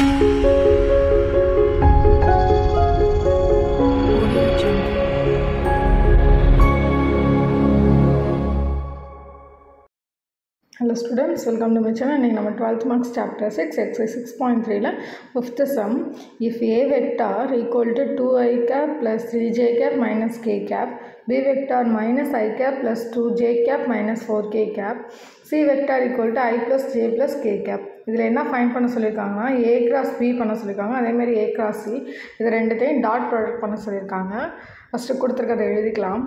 Hello students, welcome to my channel. Now we have 12th marks chapter 6 exercise 6.3 la fifth sum. If A vector equal to 2i cap plus 3j cap minus k cap, B vector minus i cap plus 2j cap minus 4k cap, C vector equal to i plus j plus k cap. இதில் என்ன find பண்ண சொல்லியிருக்காங்கன்னா A cross B பண்ண சொல்லியிருக்காங்க. அதேமாதிரி A cross C இது ரெண்டுத்தையும் dot product பண்ண சொல்லியிருக்காங்க. ஃபஸ்ட்டு கொடுத்துருக்கதை எழுதிக்கலாம்.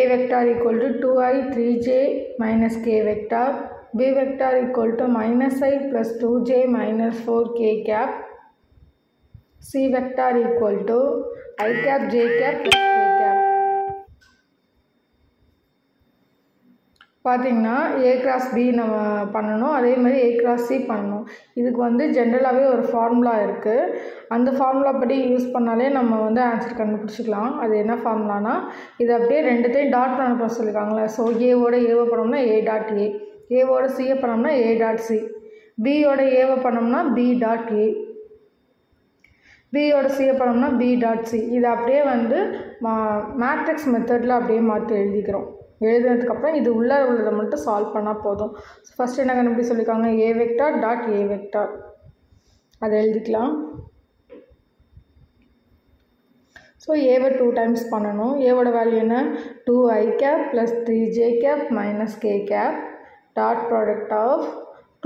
A vector equal to 2i 3j minus k vector, B vector equal to minus I plus 2j minus 4k cap, C vector equal to I cap j cap plus k cap. பார்த்தீங்கன்னா A cross B நம்ம பண்ணணும், அதே மாதிரி A cross C பண்ணணும். இதுக்கு வந்து ஜென்ரலாகவே ஒரு ஃபார்முலா இருக்குது. அந்த ஃபார்முலா படி யூஸ் பண்ணாலே நம்ம வந்து ஆன்சர் கண்டுபிடிச்சிக்கலாம். அது என்ன ஃபார்முலானா இது அப்படியே ரெண்டுத்தையும் டாட் பண்ண சொல்லியிருக்காங்களே. ஸோ ஏவோட ஏவை பண்ணோம்னா A டாட் A, ஏவோட சியை பண்ணோம்னா A டாட் C, பியோட ஏவை பண்ணோம்னா B டாட் A, பியோட சியை பண்ணோம்னா B டாட் C. இது அப்படியே வந்து மேட்ரிக்ஸ் மெத்தடில் அப்படியே மாற்றி எழுதிக்கிறோம். எழுதுனதுக்கப்புறம் இது உள்ளே உள்ளதை மட்டும் சால்வ் பண்ணால் போதும். ஃபஸ்ட் என்ன கண்டுபிடி சொல்லியிருக்காங்க, A vector dot A vector, அதை எழுதிக்கலாம். ஸோ ஏவை 2 டைம்ஸ் பண்ணணும். ஏவோட வேல்யூ என்ன, 2i cap plus 3j cap minus k cap dot product of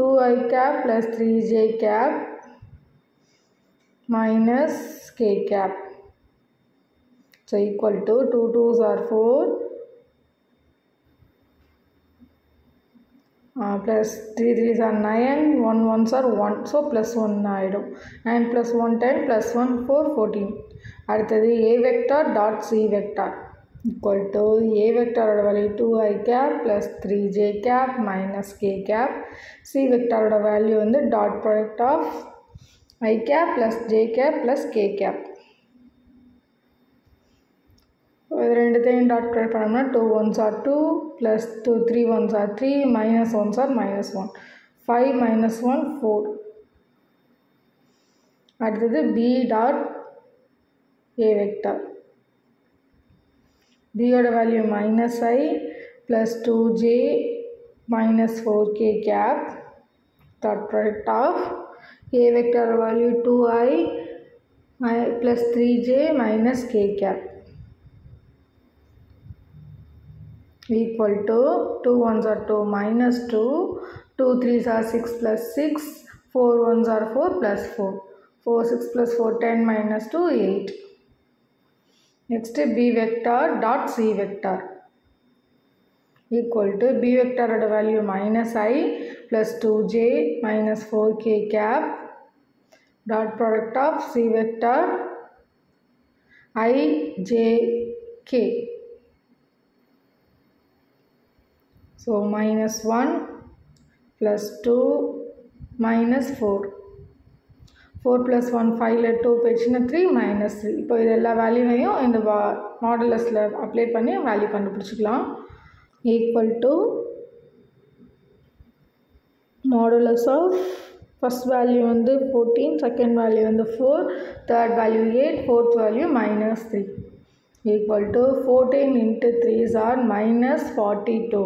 2i cap plus 3j cap minus k cap. So equal to 2 2s are 4 plus 3 3s are 9, 1 1s are 1, so plus 1 ஆகிடும். 9 plus 1 10 plus 1 4 14. அடுத்தது A vector dot C vector equal to A vector ஓட value 2i cap plus 3j cap minus k cap, C vector ஓட value வந்து dot product of I cap plus j cap plus k cap. இது ரெண்டுத்தையும் dot product பண்ணோம்னா 2 1s are 2 plus 2 3 1s are 3 minus 1s are minus 1, 5 minus 1 4. அடுத்தது B dot A vector, B ஓட value minus I plus 2j minus 4k cap dot product of A vector value 2i plus 3j minus k cap equal to 2 1s are 2 minus 2, 2 3s are 6 plus 6, 4 1s are 4 plus 4, 4 6 plus 4 10 minus 2 8. Next B vector dot C vector equal to B vector at a value minus I plus 2j minus 4k cap dot product of C vector I j k. So minus 1 plus 2 minus 4, 4 plus 1 5 ல 2 போயிடுச்சுன்னா 3 minus 3. இப்போ இது எல்லா வேல்யூவையும் இந்த மாடுலஸில் apply பண்ணி value கண்டுபிடிச்சிக்கலாம். Equal to modulus of first value வந்து 14, செகண்ட் வேல்யூ வந்து 4, third value 8, fourth value minus 3 equal to 14 into 3s are minus 42,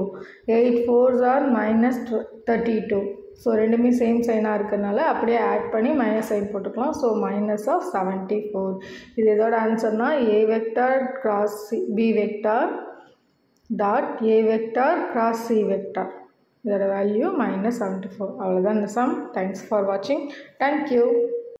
8 4s are minus 32. So ரெண்டுமே சேம் சைனாக இருக்கிறதுனால அப்படியே ஆட் பண்ணி மைனஸ் சைன் போட்டுக்கலாம். So minus of 74. இது எதோட ஆன்சர்னா A vector cross B vector dot A vector cross C vector, இதோட வேல்யூ minus 74. அவ்வளோதான் இந்த சம். தேங்க்ஸ் ஃபார் வாட்சிங். தேங்க்யூ.